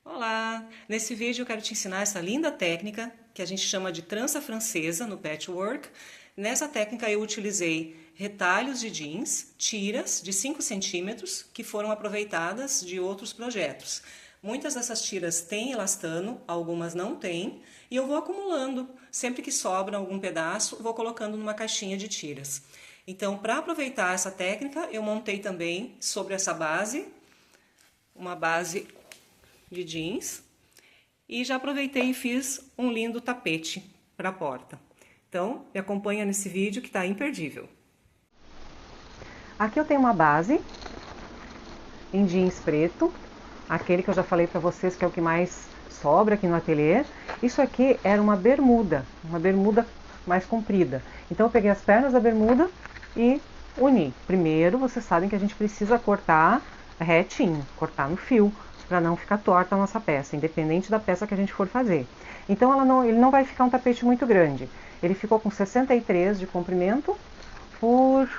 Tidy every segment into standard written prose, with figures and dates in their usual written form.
Olá! Nesse vídeo eu quero te ensinar essa linda técnica que a gente chama de trança francesa no patchwork. Nessa técnica eu utilizei retalhos de jeans, tiras de 5 centímetros que foram aproveitadas de outros projetos. Muitas dessas tiras têm elastano, algumas não têm, e eu vou acumulando. Sempre que sobra algum pedaço, vou colocando numa caixinha de tiras. Então, para aproveitar essa técnica, eu montei também sobre essa base, uma base de jeans, e já aproveitei e fiz um lindo tapete para a porta. Então, me acompanha nesse vídeo que está imperdível. Aqui eu tenho uma base em jeans preto, aquele que eu já falei para vocês que é o que mais sobra aqui no ateliê. Isso aqui era uma bermuda mais comprida. Então eu peguei as pernas da bermuda e uni. Primeiro, vocês sabem que a gente precisa cortar retinho, cortar no fio, para não ficar torta a nossa peça, independente da peça que a gente for fazer. Então ele não vai ficar um tapete muito grande. Ele ficou com 63 de comprimento por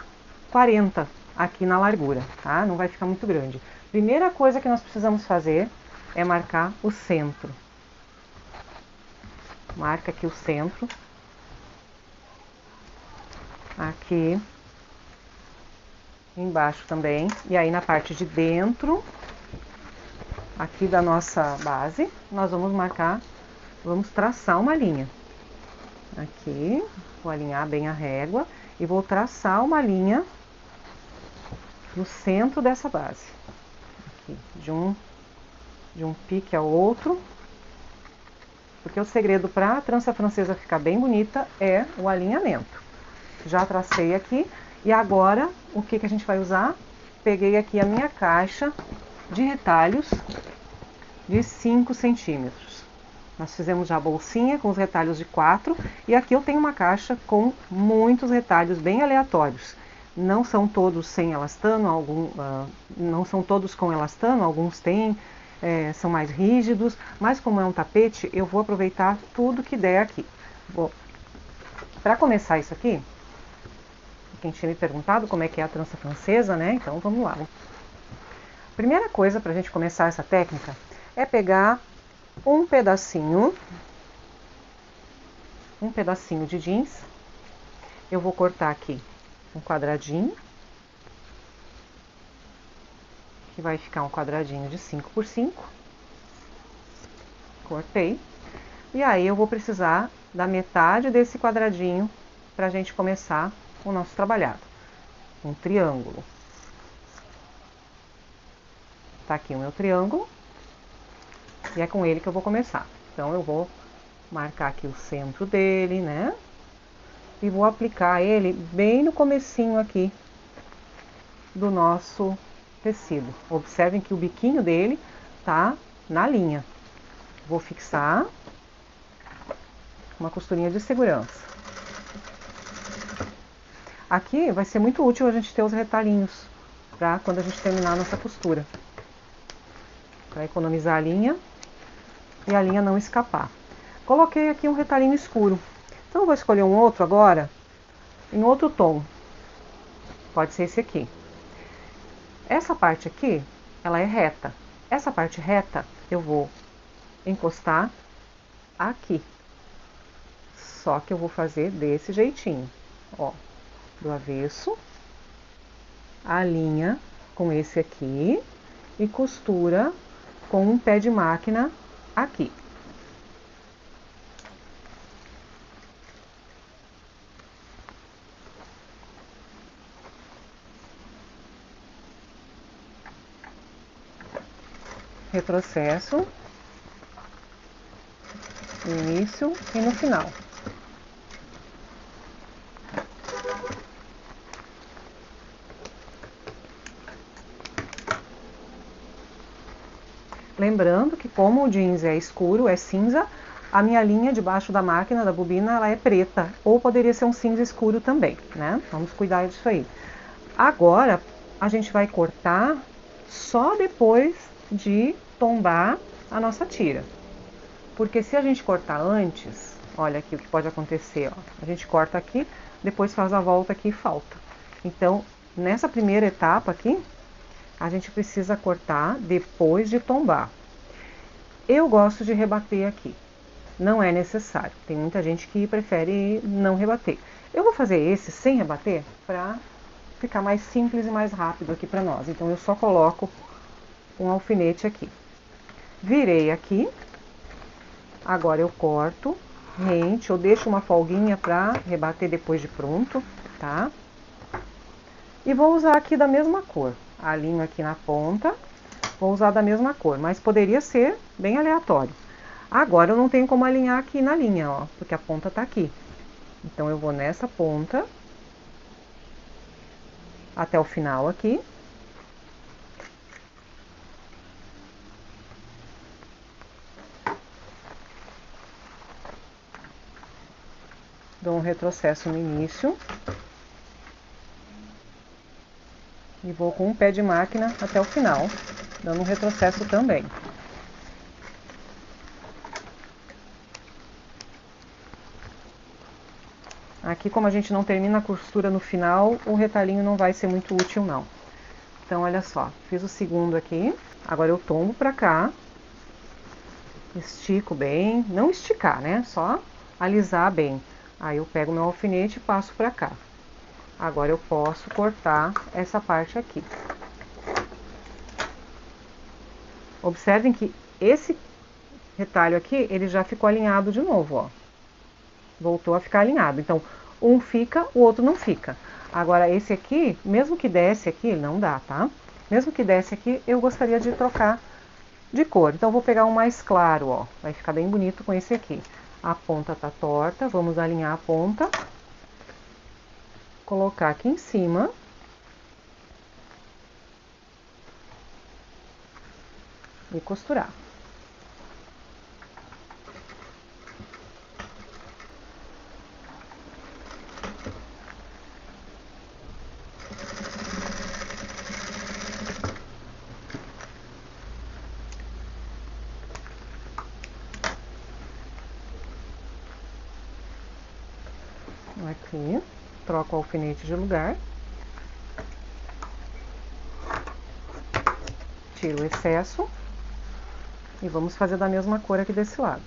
40 aqui na largura, tá? Não vai ficar muito grande. Primeira coisa que nós precisamos fazer é marcar o centro. Marca aqui o centro. Aqui embaixo também. E aí na parte de dentro, aqui da nossa base, nós vamos marcar, vamos traçar uma linha. Aqui, vou alinhar bem a régua e vou traçar uma linha no centro dessa base. Aqui, de um pique ao outro. Porque o segredo para a trança francesa ficar bem bonita é o alinhamento. Já tracei aqui e agora o que a gente vai usar? Peguei aqui a minha caixa de retalhos de 5 centímetros. Nós fizemos já a bolsinha com os retalhos de 4 e aqui eu tenho uma caixa com muitos retalhos bem aleatórios. Não são todos sem elastano, não são todos com elastano, alguns têm, são mais rígidos, mas como é um tapete, eu vou aproveitar tudo que der aqui. Para começar isso aqui, quem tinha me perguntado como é que é a trança francesa, né? Então vamos lá. Primeira coisa para a gente começar essa técnica é pegar um pedacinho de jeans. Eu vou cortar aqui um quadradinho, que vai ficar um quadradinho de 5 por 5. Cortei. E aí eu vou precisar da metade desse quadradinho para a gente começar o nosso trabalhado. Um triângulo. Tá aqui o meu triângulo. E é com ele que eu vou começar. Então eu vou marcar aqui o centro dele, né? E vou aplicar ele bem no comecinho aqui do nosso tecido. Observem que o biquinho dele tá na linha. Vou fixar uma costurinha de segurança. Aqui vai ser muito útil a gente ter os retalhinhos para quando a gente terminar a nossa costura. Para economizar a linha e a linha não escapar. Coloquei aqui um retalhinho escuro. Então eu vou escolher um outro agora, em outro tom. Pode ser esse aqui. Essa parte aqui, ela é reta. Essa parte reta eu vou encostar aqui. Só que eu vou fazer desse jeitinho. Ó, do avesso, a linha com esse aqui e costura com um pé de máquina aqui. Retrocesso no início e no final. Lembrando que como o jeans é escuro, é cinza, a minha linha debaixo da máquina, da bobina, ela é preta, ou poderia ser um cinza escuro também, né? Vamos cuidar disso aí. Agora, a gente vai cortar só depois de tombar a nossa tira. Porque se a gente cortar antes, olha aqui o que pode acontecer, ó. A gente corta aqui, depois faz a volta aqui e falta. Então, nessa primeira etapa aqui, a gente precisa cortar depois de tombar. Eu gosto de rebater aqui. Não é necessário. Tem muita gente que prefere não rebater. Eu vou fazer esse sem rebater para ficar mais simples e mais rápido aqui para nós. Então eu só coloco um alfinete aqui. Virei aqui. Agora eu corto rente, eu deixo uma folguinha para rebater depois de pronto, tá? E vou usar aqui da mesma cor. Alinho aqui na ponta, vou usar da mesma cor, mas poderia ser bem aleatório. Agora eu não tenho como alinhar aqui na linha, ó, porque a ponta tá aqui. Então eu vou nessa ponta até o final aqui. Dou um retrocesso no início. E vou com um pé de máquina até o final, dando um retrocesso também. Aqui, como a gente não termina a costura no final, o retalhinho não vai ser muito útil, não. Então, olha só, fiz o segundo aqui. Agora eu tombo pra cá. Estico bem. Não esticar, né? Só alisar bem. Aí eu pego meu alfinete e passo pra cá. Agora eu posso cortar essa parte aqui. Observem que esse retalho aqui, ele já ficou alinhado de novo, ó. Voltou a ficar alinhado. Então, um fica, o outro não fica. Agora, esse aqui, mesmo que desce aqui, não dá, tá? Mesmo que desce aqui, eu gostaria de trocar de cor. Então, eu vou pegar um mais claro, ó. Vai ficar bem bonito com esse aqui. A ponta tá torta, vamos alinhar a ponta. Colocar aqui em cima. E costurar. Aqui, troco o alfinete de lugar. Tiro o excesso. E vamos fazer da mesma cor aqui desse lado.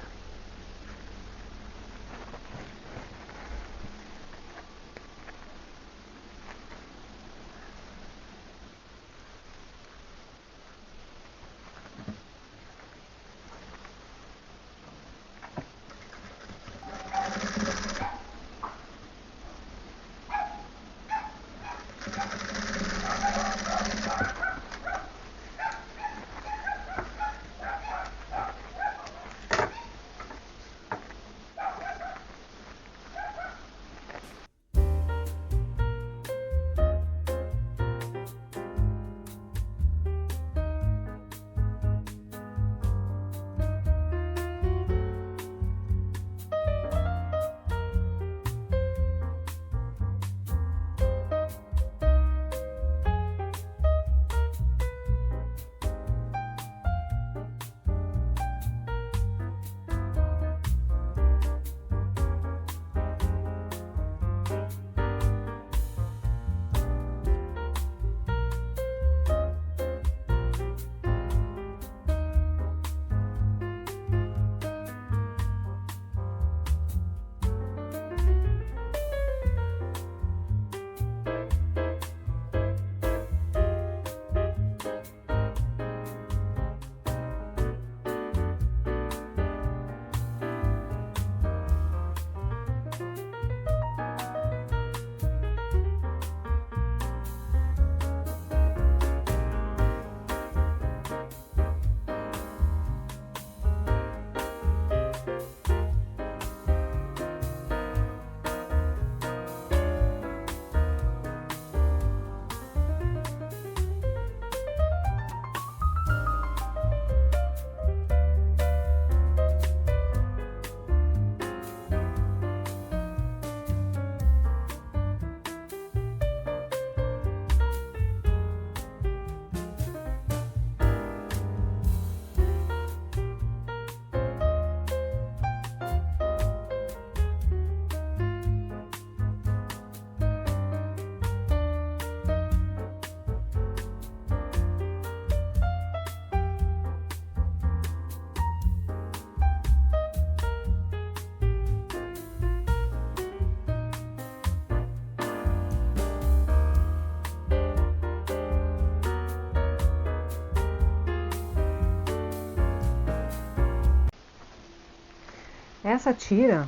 Essa tira,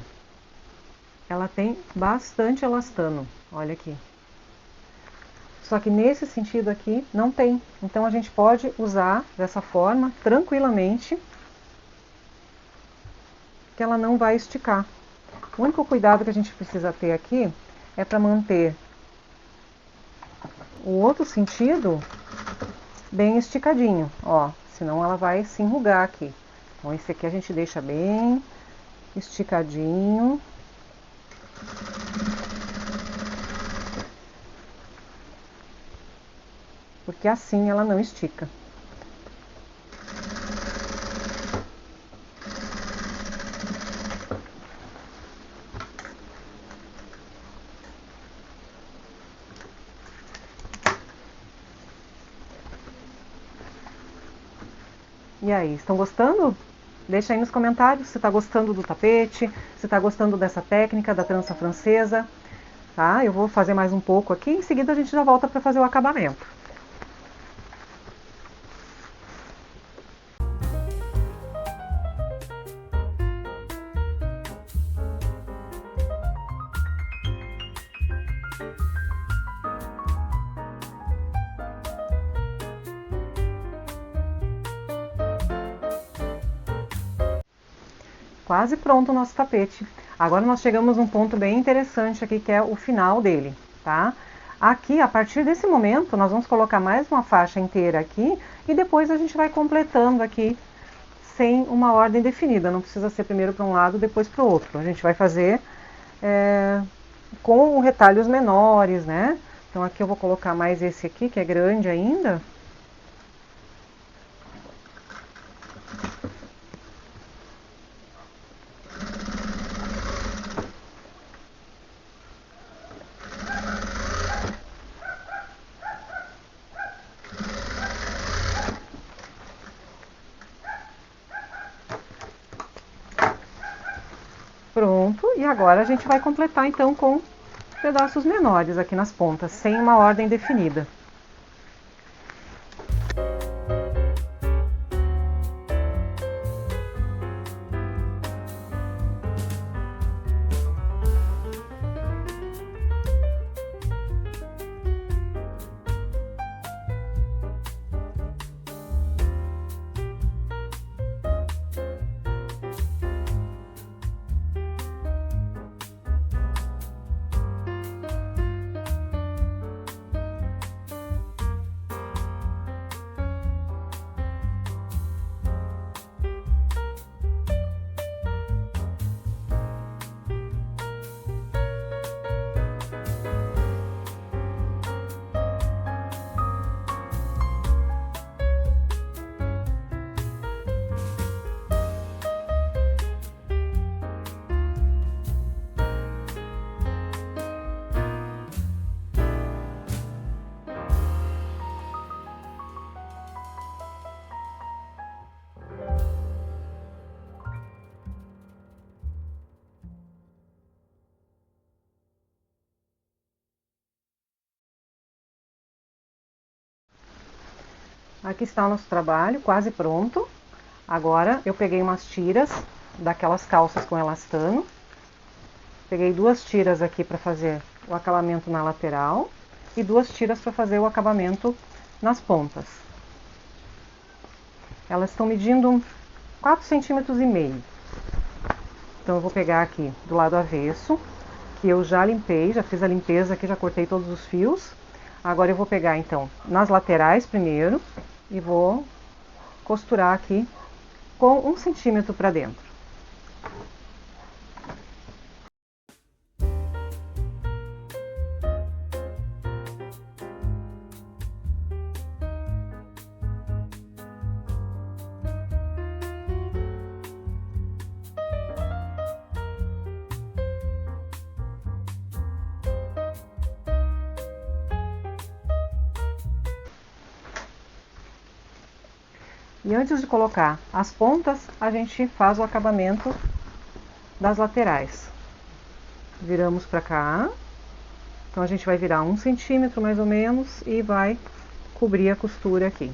ela tem bastante elastano, olha aqui. Só que nesse sentido aqui não tem, então a gente pode usar dessa forma tranquilamente, que ela não vai esticar. O único cuidado que a gente precisa ter aqui é para manter o outro sentido bem esticadinho, ó, senão ela vai se enrugar aqui. Então esse aqui a gente deixa bem esticadinho. Porque assim ela não estica. E aí, estão gostando? Deixa aí nos comentários se está gostando do tapete, se está gostando dessa técnica da trança francesa, tá? Eu vou fazer mais um pouco aqui, em seguida a gente já volta para fazer o acabamento. Quase pronto o nosso tapete. Agora nós chegamos num ponto bem interessante aqui, que é o final dele, tá? Aqui, a partir desse momento, nós vamos colocar mais uma faixa inteira aqui e depois a gente vai completando aqui sem uma ordem definida. Não precisa ser primeiro para um lado, depois para o outro. A gente vai fazer com retalhos menores, né? Então aqui eu vou colocar mais esse aqui, que é grande ainda. Pronto, e agora a gente vai completar então com pedaços menores aqui nas pontas, sem uma ordem definida. Aqui está o nosso trabalho, quase pronto. Agora eu peguei umas tiras daquelas calças com elastano. Peguei 2 tiras aqui para fazer o acabamento na lateral e 2 tiras para fazer o acabamento nas pontas. Elas estão medindo 4,5 cm. Então eu vou pegar aqui do lado avesso, que eu já limpei, já fiz a limpeza aqui, já cortei todos os fios. Agora eu vou pegar então nas laterais primeiro e vou costurar aqui com 1 centímetro para dentro. E antes de colocar as pontas, a gente faz o acabamento das laterais. Viramos para cá. Então a gente vai virar 1 centímetro mais ou menos e vai cobrir a costura aqui.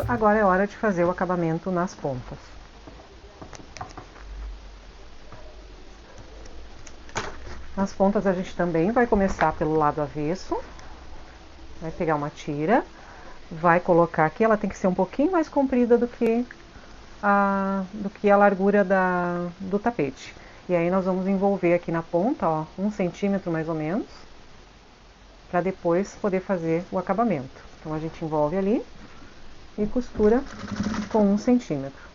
agora é hora de fazer o acabamento nas pontas. Nas pontas a gente também vai começar pelo lado avesso. Vai pegar uma tira, vai colocar aqui, ela tem que ser um pouquinho mais comprida do que a largura do tapete. E aí nós vamos envolver aqui na ponta, ó, 1 centímetro mais ou menos, para depois poder fazer o acabamento. Então a gente envolve ali e costura com 1 centímetro.